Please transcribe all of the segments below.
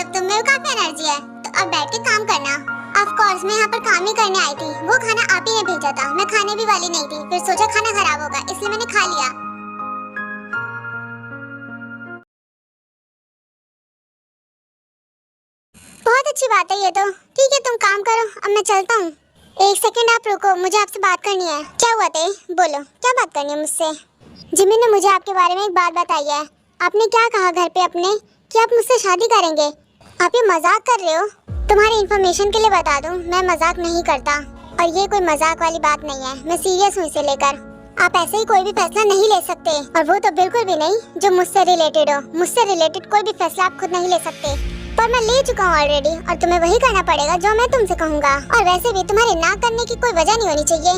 अब तुम में काफी एनर्जी है, तो अब बैठ के काम करना। ऑफ कोर्स मैं यहाँ पर काम ही करने आई थी, वो खाना आप ही ने भेजा था, मैं खाने भी वाली नहीं थी, फिर सोचा खाना खराब होगा इसलिए मैंने खा लिया। बहुत अच्छी बात है ये तो। ठीक है तुम काम करो, अब मैं चलता हूँ। एक सेकंड आप रुको, मुझे आपसे बात करनी है। क्या हुआ थे? बोलो क्या बात करनी है मुझसे? जिमी ने मुझे आपके बारे में एक बात बताई है। आपने क्या कहा घर पे अपने कि आप मुझसे शादी करेंगे? आप ये मजाक कर रहे हो? तुम्हारी इन्फॉर्मेशन के लिए बता दूं, मैं मजाक नहीं करता और ये कोई मजाक वाली बात नहीं है। मैं सीरियस हूँ इसे लेकर। आप ऐसे ही कोई भी फैसला नहीं ले सकते, और वो तो बिल्कुल भी नहीं जो मुझसे रिलेटेड हो। मुझसे रिलेटेड कोई भी फैसला आप खुद नहीं ले सकते, पर मैं ले चुका हूँ ऑलरेडी, और तुम्हें वही करना पड़ेगा जो मैं तुमसे कहूँगा। और वैसे भी तुम्हारे ना करने की कोई वजह नहीं होनी चाहिए।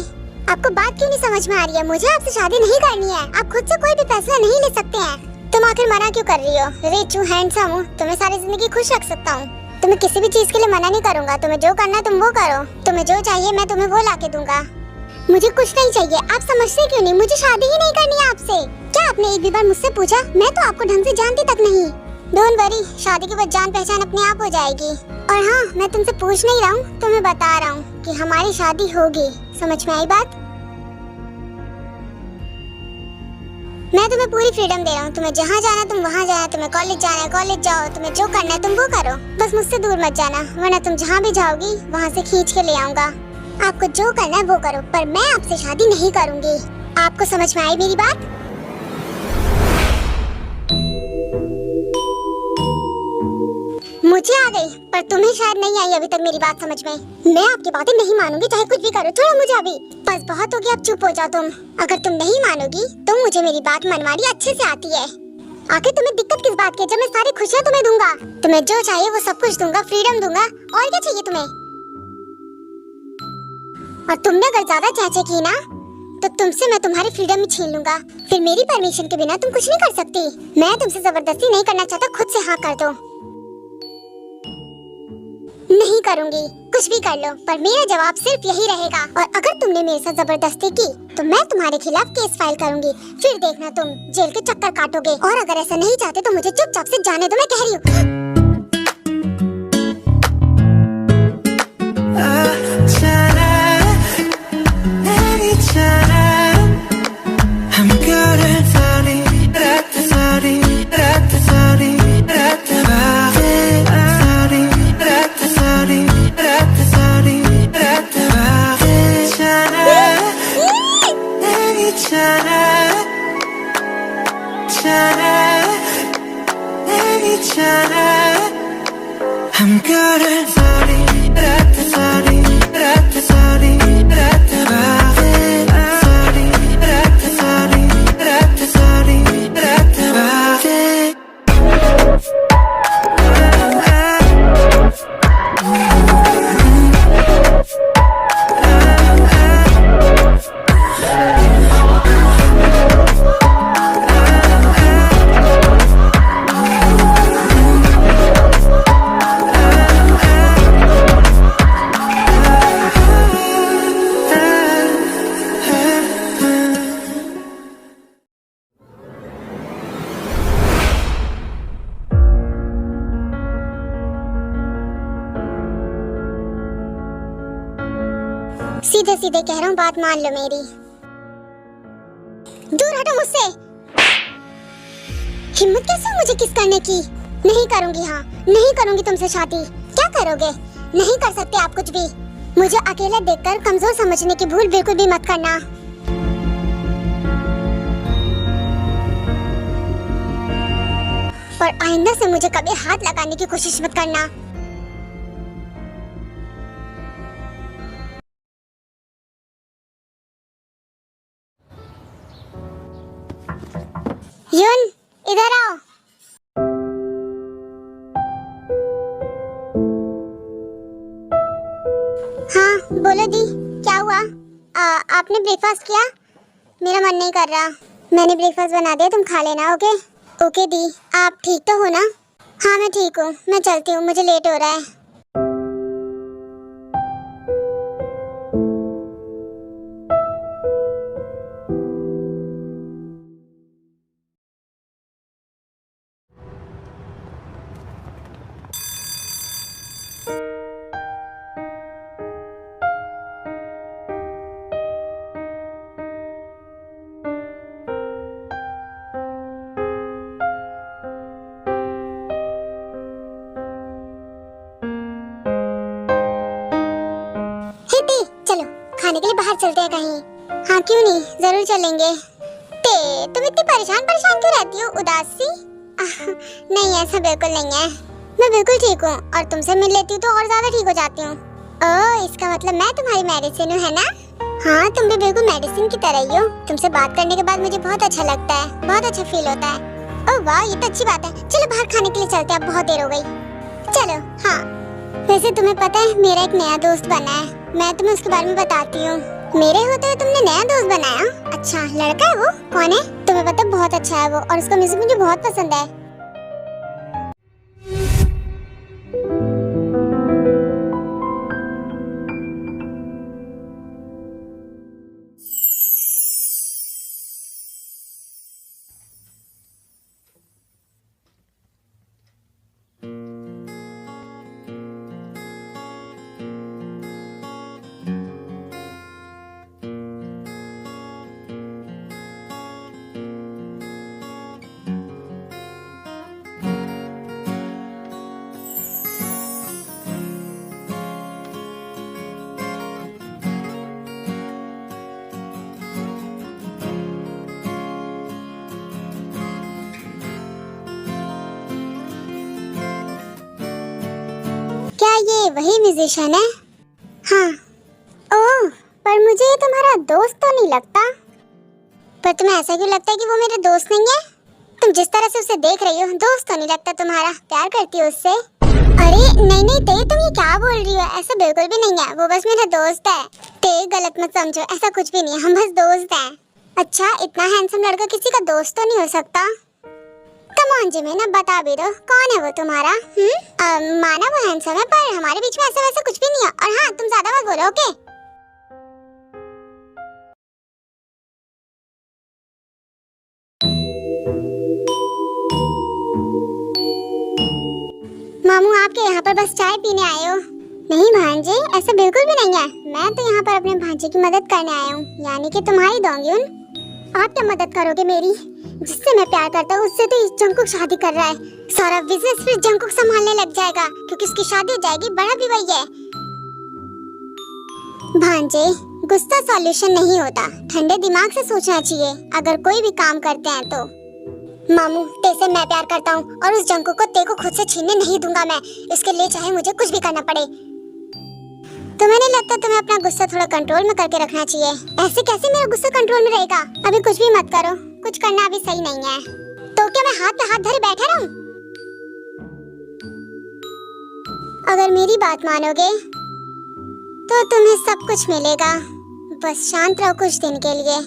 आपको बात क्यों नहीं समझ में आ रही है? मुझे आपसे शादी नहीं करनी है। आप खुद से कोई भी फैसला नहीं ले सकते हैं। तुम आखिर मना क्यों कर रही हो? रिच हूँ, हैंडसम हूँ, तुम्हें सारी जिंदगी खुश रख सकता हूँ। तुम्हें किसी भी चीज के लिए मना नहीं करूँगा। तुम्हें जो करना तुम वो करो। तुम्हें जो चाहिए मैं तुम्हें वो ला के दूंगा। मुझे कुछ नहीं चाहिए। आप समझते क्यों नहीं? मुझे शादी ही नहीं करनी है आपसे। क्या आपने एक भी बार मुझसे पूछा? मैं तो आपको ढंग से जानती तक नहीं। डोंट वरी, शादी के बाद जान पहचान अपने आप हो जाएगी। और हाँ, मैं तुमसे पूछ नहीं रहा हूँ, तुम्हें बता रहा हूँ कि हमारी शादी होगी। समझ में आई बात? मैं तुम्हें पूरी फ्रीडम दे रहा हूँ। तुम्हें जहाँ जाना तुम वहाँ जाना, तुम्हें कॉलेज जाना है कॉलेज जाओ, तुम्हें जो करना है तुम वो करो। बस मुझसे दूर मत जाना, वरना तुम जहाँ भी जाओगी वहाँ से खींच के ले आऊंगा। आपको जो करना है वो करो, पर मैं आपसे शादी नहीं करूँगी। आपको समझ में आई मेरी बात? मुझे आ गई, पर तुम्हें शायद नहीं आई अभी तक मेरी बात समझ में। मैं आपकी बातें नहीं मानूंगी, चाहे कुछ भी करो। छोड़ो मुझे अभी। बस बहुत हो गया, अब चुप हो जाओ तुम। अगर तुम नहीं मानोगी तो मुझे मेरी बात मनवानी अच्छे से आती है। आखिर तुम्हें दिक्कत किस बात की है, जब मैं सारी खुशियाँ तुम्हें दूंगा? तुम्हें जो चाहिए वो सब कुछ दूंगा, फ्रीडम दूंगा। और क्या चाहिए तुम्हें? और तुमने अगर ज्यादा चाचे की ना, तो तुमसे मैं तुम्हारी फ्रीडम ही छीन लूंगा। फिर मेरी परमिशन के बिना तुम कुछ नहीं कर सकती। मैं तुमसे जबरदस्ती नहीं करना चाहता, खुद से हाँ कर दो। नहीं करूंगी, कुछ भी कर लो, पर मेरा जवाब सिर्फ यही रहेगा। और अगर तुमने मेरे साथ जबरदस्ती की तो मैं तुम्हारे खिलाफ केस फाइल करूंगी। फिर देखना तुम जेल के चक्कर काटोगे। और अगर ऐसा नहीं चाहते तो मुझे चुपचाप से जाने दो, मैं कह रही हूँ। I'm good at sorry, rat sorry, rat sorry, rat sorry, rat sorry, rat sorry, rat sorry. सीधे सीधे कह रहा हूँ, बात मान लो मेरी। दूर हटो मुझसे। हिम्मत कैसे मुझे किस करने की? नहीं करूंगी, हाँ नहीं करूंगी तुमसे शादी। क्या करोगे? नहीं कर सकते आप कुछ भी। मुझे अकेला देखकर कमजोर समझने की भूल बिल्कुल भी मत करना। और आइंदा से मुझे कभी हाथ लगाने की कोशिश मत करना। यून, इधर आओ। हाँ बोलो दी, क्या हुआ? आपने ब्रेकफास्ट किया? मेरा मन नहीं कर रहा। मैंने ब्रेकफास्ट बना दिया, तुम खा लेना। ओके ओके दी, आप ठीक तो हो ना? हाँ मैं ठीक हूँ, मैं चलती हूँ, मुझे लेट हो रहा है। खाने के लिए बाहर चलते हैं कहीं। हाँ क्यों नहीं, जरूर चलेंगे। तुम इतनी परेशान परेशान क्यों रहती हो, उदास सी? नहीं ऐसा बिल्कुल नहीं है, मैं बिल्कुल ठीक हूँ और तुमसे मिल लेती हूँ तो और ज्यादा ठीक हो जाती हूँ। ओह इसका मतलब मैं तुम्हारी मेडिसिन हूँ है ना? हाँ तुम भी बिल्कुल मेडिसिन की तरह ही हो। तुमसे बात करने के बाद मुझे बहुत अच्छा लगता है, बहुत अच्छा फील होता है। ओह वाह ये तो अच्छी बात है। चलो बाहर खाने के लिए चलते हैं, अब बहुत देर हो गई। चलो। हाँ वैसे तुम्हें पता है मेरा एक नया दोस्त बना है, मैं तुम्हें उसके बारे में बताती हूँ। मेरे होते हुए तुमने नया दोस्त बनाया? अच्छा लड़का है वो? कौन है? तुम्हें पता है बहुत अच्छा है वो और उसका म्यूजिक मुझे बहुत पसंद है। क्या ये वही म्यूजिशियन है? हाँ। ओह पर मुझे ये तुम्हारा दोस्त तो नहीं लगता। पर तुम्हें ऐसा क्यों लगता है कि वो मेरे दोस्त नहीं है? तुम जिस तरह से उसे देख रही हो दोस्त तो नहीं लगता तुम्हारा, प्यार करती हो उससे। अरे नहीं नहीं ते, तुम ये क्या बोल रही हो? ऐसा बिल्कुल भी नहीं है, वो बस मेरा दोस्त है। ते गलत मत समझो, ऐसा कुछ भी नहीं है, हम बस दोस्त हैं। अच्छा इतना हैंडसम लड़का किसी का दोस्त तो नहीं हो सकता? कम ऑन जिमी ना बता भी दो कौन है वो तुम्हारा? माना वो हैंडसम है पर हमारे बीच में ऐसा वैसा कुछ भी नहीं है। और हाँ तुम ज्यादा मत बोलो ओके? मामू आपके यहाँ पर बस चाय पीने आए हो? नहीं भांजे ऐसा बिल्कुल भी नहीं है, मैं तो यहाँ पर अपने भांजे की मदद करने आया हूँ, यानी कि तुम्हारी दोंगी। आप क्या मदद करोगे मेरी? जिससे मैं प्यार करता हूँ उससे तो जंकुक शादी कर रहा है, सारा बिजनेस फिर जंकुक संभालने लग जाएगा क्योंकि उसकी शादी हो जाएगी, बड़ा भी वही है। भांजे गुस्सा सॉल्यूशन नहीं होता, ठंडे दिमाग से सोचना चाहिए अगर कोई भी काम करते हैं तो। मामू ते से मैं प्यार करता हूँ और उस जंकुक को ते को खुद से छीनने नहीं दूंगा मैं, इसके लिए चाहे मुझे कुछ भी करना पड़े। तुम्हें नहीं लगता तुम्हें अपना गुस्सा थोड़ा कंट्रोल में करके रखना चाहिए? ऐसे कैसे मेरा गुस्सा कंट्रोल में रहेगा? अभी कुछ भी मत करो, कुछ करना अभी सही नहीं है। तो क्या मैं हाथ पे हाथ धरे बैठा रहूं? अगर मेरी बात मानोगे तो तुम्हें सब कुछ मिलेगा, बस शांत रहो कुछ दिन के लिए।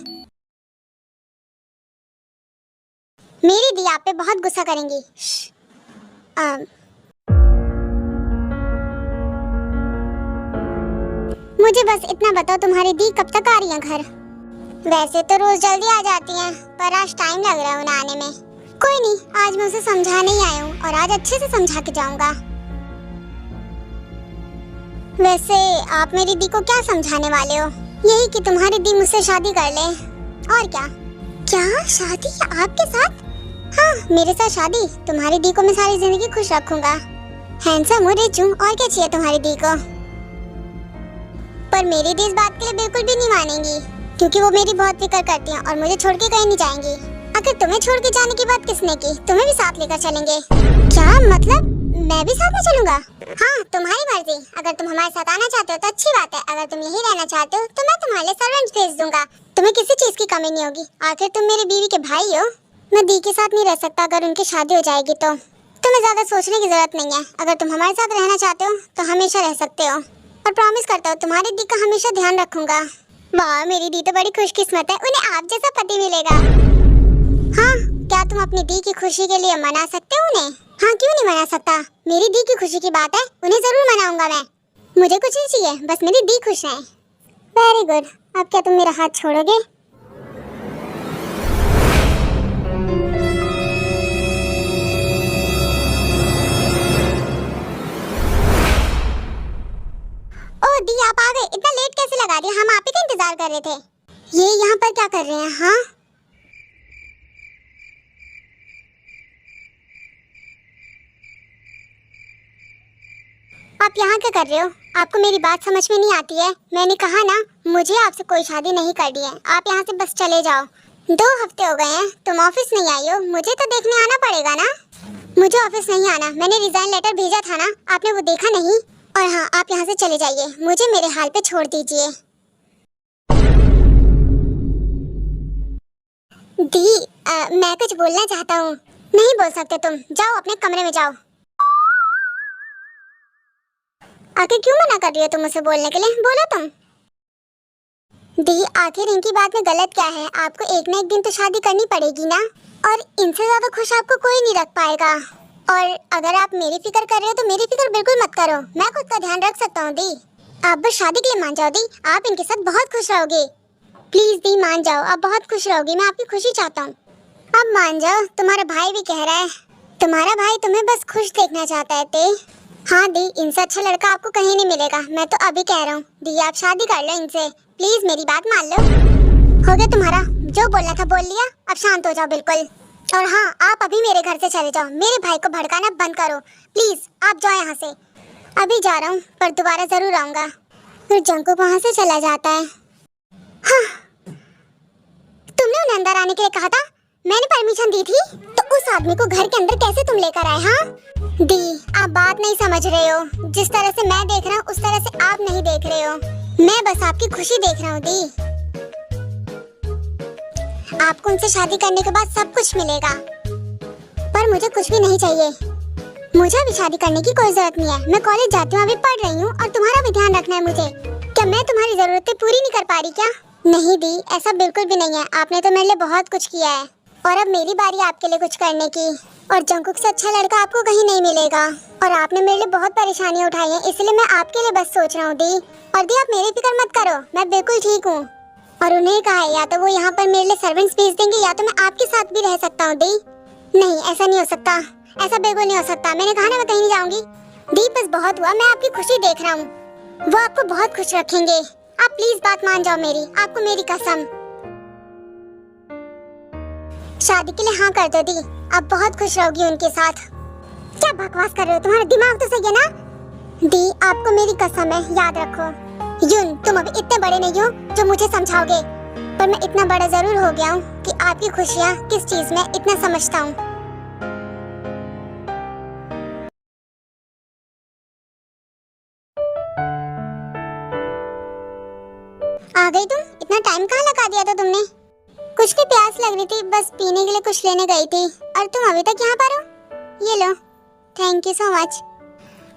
मेरी दी आप पे बहुत गुस्सा करेंगी। मुझे बस इतना बताओ तुम्हारी दी कब तक आ रही है घर? वैसे तो रोज जल्दी आ जाती हैं, पर आज टाइम लग रहा है उन्हें आने में। कोई नहीं, आज मैं उसे समझाने ही आया हूँ और आज अच्छे से समझा के जाऊंगा। वैसे आप मेरी दी को क्या समझाने वाले हो? यही कि तुम्हारी दी मुझसे शादी कर ले, और क्या? क्या शादी आपके साथ? हाँ मेरे साथ शादी। तुम्हारी दी को मैं सारी जिंदगी खुश रखूंगा। हैंडसम हूँ, रिच हूँ, और क्या चाहिए तुम्हारी दी को? पर मेरी दी इस बात के लिए बिल्कुल भी नहीं मानेंगी क्योंकि वो मेरी बहुत फिक्र करती हैं और मुझे छोड़ के कहीं नहीं जाएंगी। अगर तुम्हें छोड़ के जाने की बात किसने की? तुम्हें भी साथ लेकर चलेंगे। क्या मतलब? मैं भी साथ में चलूंगा? हाँ तुम्हारी मर्जी, अगर तुम हमारे साथ आना चाहते हो तो अच्छी बात है, अगर तुम यही रहना चाहते हो तो मैं तुम्हारे लिए सर्वेंट भेज दूंगा, तुम्हें किसी चीज की कमी नहीं होगी। आखिर तुम मेरी बीवी के भाई हो। मैं दी के साथ नहीं रह सकता अगर उनकी शादी हो जाएगी तो। तुम्हें ज्यादा सोचने की जरूरत नहीं है, अगर तुम हमारे साथ रहना चाहते हो तो हमेशा रह सकते हो, और प्रॉमिस करता हूँ तुम्हारी दी का हमेशा ध्यान रखूंगा। वाह मेरी दी तो बड़ी खुशकिस्मत है, उन्हें आप जैसा पति मिलेगा। हाँ क्या तुम अपनी दी की खुशी के लिए मना सकते हो उन्हें? हाँ क्यों नहीं मना सकता, मेरी दी की खुशी की बात है, उन्हें जरूर मनाऊंगा मैं। मुझे कुछ नहीं चाहिए, बस मेरी दी खुश है। वेरी गुड, अब क्या तुम मेरा हाथ छोड़ोगे? दी आप आ गए, इतना लेट कैसे लगा दिया? हम आप ही का इंतजार कर रहे थे। ये यहाँ पर क्या कर रहे हैं? हाँ आप यहाँ क्या कर रहे हो? आपको मेरी बात समझ में नहीं आती है? मैंने कहा ना, मुझे आपसे कोई शादी नहीं करनी है। आप यहाँ से बस चले जाओ। 2 हफ्ते हो गए हैं, तुम ऑफिस नहीं आई हो, मुझे तो देखने आना पड़ेगा ना। मुझे ऑफिस नहीं आना, मैंने रिजाइन लेटर भेजा था ना, आपने वो देखा नहीं? और हाँ, आप यहाँ से चले जाइए, मुझे मेरे हाल पे छोड़ दीजिए। दी, मैं कुछ बोलना चाहता हूँ। नहीं बोल सकते तुम, जाओ अपने कमरे में जाओ। आखिर क्यों मना कर रही हो तुम मुझसे बोलने के लिए? बोलो तुम। दी, आखिर इनकी बात में गलत क्या है? आपको एक न एक दिन तो शादी करनी पड़ेगी ना, और इनसे ज्यादा खुश आपको कोई नहीं रख पाएगा। और अगर आप मेरी फिक्र कर रहे हो तो मेरी फिक्र बिल्कुल मत करो, मैं खुद का ध्यान रख सकता हूँ। दी, आप बस शादी के लिए मान जाओ। दी, आप इनके साथ बहुत खुश रहोगे। प्लीज दी, मान जाओ, आप बहुत खुश रहोगी, मैं आपकी खुशी चाहता हूँ। अब मान जाओ, तुम्हारा भाई भी कह रहा है। तुम्हारा भाई तुम्हें बस खुश देखना चाहता है। ते हाँ दी, इनसे अच्छा लड़का आपको कहीं नहीं मिलेगा, मैं तो अभी कह रहा हूँ। दी, आप शादी कर लो इनसे, प्लीज मेरी बात मान लो। हो गया तुम्हारा, जो बोलना था बोल लिया, अब शांत हो जाओ बिल्कुल। और हाँ, आप अभी मेरे घर से चले जाओ, मेरे भाई को भड़काना बंद करो प्लीज। आप जाओ यहाँ से। अभी जा रहा हूँ, पर दोबारा जरूर आऊंगा। फिर जंकुक वहाँ से चला जाता है। हाँ, तुमने उन्हें अंदर आने के लिए कहा था, मैंने परमिशन दी थी, तो उस आदमी को घर के अंदर कैसे तुम लेकर आए? हाँ दी, आप बात नहीं समझ रहे हो। जिस तरह से मैं देख रहा हूँ उस तरह से आप नहीं देख रहे हो। मैं बस आपकी खुशी देख रहा हूँ। दी, आपको उनसे शादी करने के बाद सब कुछ मिलेगा, पर मुझे कुछ भी नहीं चाहिए। मुझे अभी शादी करने की कोई जरूरत नहीं है। मैं कॉलेज जाती हूँ, अभी पढ़ रही हूँ, और तुम्हारा भी ध्यान रखना है मुझे। क्या मैं तुम्हारी जरूरतें पूरी नहीं कर पा रही क्या? नहीं दी, ऐसा बिल्कुल भी नहीं है। आपने तो मेरे लिए बहुत कुछ किया है, और अब मेरी बारी आपके लिए कुछ करने की। और जंकुक से अच्छा लड़का आपको कहीं नहीं मिलेगा, और आपने मेरे लिए बहुत परेशानियां उठाई हैं, इसलिए मैं आपके लिए बस सोच रहा हूँ। दी, और दी, आप मेरी फिक्र मत करो, मैं बिल्कुल ठीक हूँ। और उन्हें कहा है, या तो वो यहाँ पर मेरे लिए सर्वेंट्स भेज देंगे, या तो मैं आपके साथ भी रह सकता हूँ। दी, नहीं, ऐसा नहीं हो सकता, ऐसा बिल्कुल नहीं हो सकता। मैंने कहा ना, मैं कहीं नहीं जाऊंगी। दी, बस बहुत हुआ, मैं आपकी खुशी देख रहा हूँ, वो आपको बहुत खुश रखेंगे। आप प्लीज बात मान जाओ मेरी, आपको मेरी कसम। शादी के लिए हाँ कर दो। दी, आप बहुत खुश रहोगी उनके साथ। क्या बकवास कर रहे हो? तुम्हारा दिमाग तो सही है ना? दी, आपको मेरी कसम है, याद रखो। युन, तुम अभी इतने बड़े नहीं हो जो मुझे समझाओगे, पर मैं इतना बड़ा जरूर हो गया हूँ कि आपकी खुशियाँ किस चीज में इतना समझता हूँ। आ गई तुम? इतना टाइम कहाँ लगा दिया था तुमने? कुछ भी प्यास लग रही थी, बस पीने के लिए कुछ लेने गई थी, और तुम अभी तक यहाँ पर हो। ये लो, थैंक यू सो मच।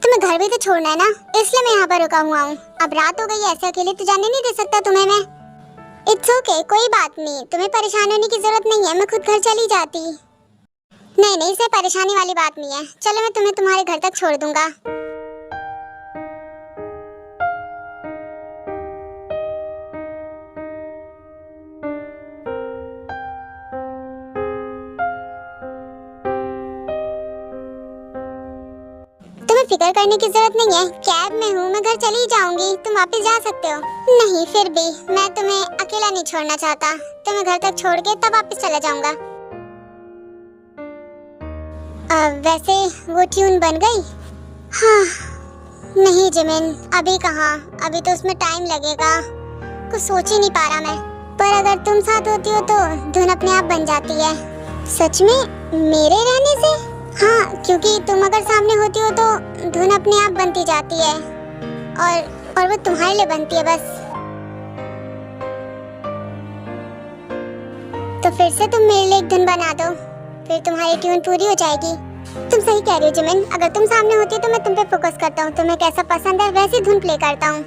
तुम्हें घर भी तो छोड़ना है ना, इसलिए मैं यहाँ पर रुका हुआ हूँ। अब रात हो गई, ऐसे अकेले तो जाने नहीं दे सकता तुम्हें मैं। इट्स ओके, कोई बात नहीं, तुम्हें परेशान होने की जरूरत नहीं है, मैं खुद घर चली जाती। नहीं नहीं, इससे परेशानी वाली बात नहीं है। चलो, मैं तुम्हें तुम्हारे घर तक छोड़ दूंगा। फिक्र करने की जरूरत नहीं है, कैब में हूँ, मैं घर चली जाऊंगी, तुम वापस जा सकते हो। नहीं, फिर भी मैं तुम्हें अकेला नहीं छोड़ना चाहता, तुम्हें घर तक छोड़ के तब वापस चला जाऊंगा। वैसे वो ट्यून बन गई? हाँ, नहीं जिमिन, अभी कहाँ, अभी तो उसमें टाइम लगेगा, कुछ सोच ही नहीं पा रहा मैं। पर अगर तुम साथ होती हो तो धुन अपने आप बन जाती है। सच में मेरे रहने से? हाँ, क्योंकि तुम अगर सामने होती हो तो धुन अपने आप बनती जाती है, और वो तुम्हारे लिए बनती है बस। तो फिर से तुम मेरे लिए एक धुन बना दो, फिर तुम्हारी ट्यून पूरी हो जाएगी। तुम सही कह रही हो जिमिन, अगर तुम सामने होती हो तो मैं तुम पे फोकस करता हूँ, तुम्हें कैसा पसंद है वैसी धुन प्ले करता हूँ।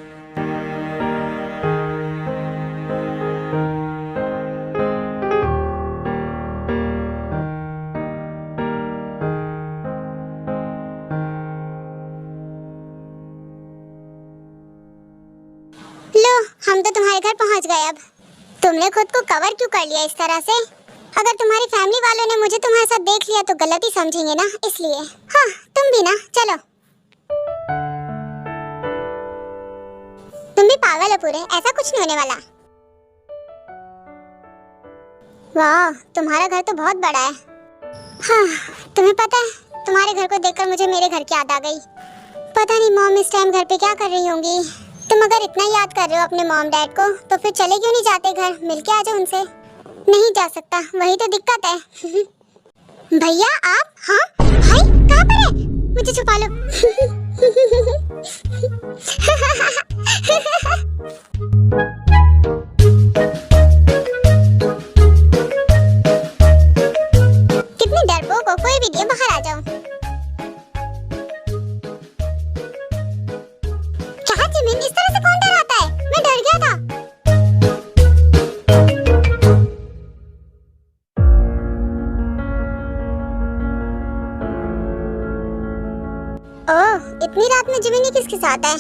हम तो तुम्हारे घर पहुंच गए। अब तुमने खुद को कवर क्यों कर लिया इस तरह से? अगर तुम्हारी फैमिली वालों ने मुझे तुम्हारे साथ देख लिया तो गलती समझेंगे ना, इसलिए। हाँ, तुम भी ना, चलो। तुम भी पागल हो पूरे, ऐसा कुछ नहीं होने वाला। वाह, तुम्हारा घर तो बहुत बड़ा है। हाँ, तुम्हें पता है, तुम्हारे घर को देखकर मुझे मेरे घर की याद आ गई। पता नहीं मॉम इस टाइम घर पे क्या कर रही होंगी। तुम अगर इतना याद कर रहे हो अपने मॉम डैड को तो फिर चले क्यों नहीं जाते घर, मिलके आ जाओ उनसे। नहीं जा सकता, वही तो दिक्कत है। भैया आप? हाँ भाई कहाँ पर है? मुझे छुपा लो। कितनी डरपोक हो, कोई भी नहीं है, बाहर आ जाओ। क्या जिमिन, इस तरह से कौन डराता है? मैं डर गया था। ओह, इतनी रात में जिमिनी किसके साथ है?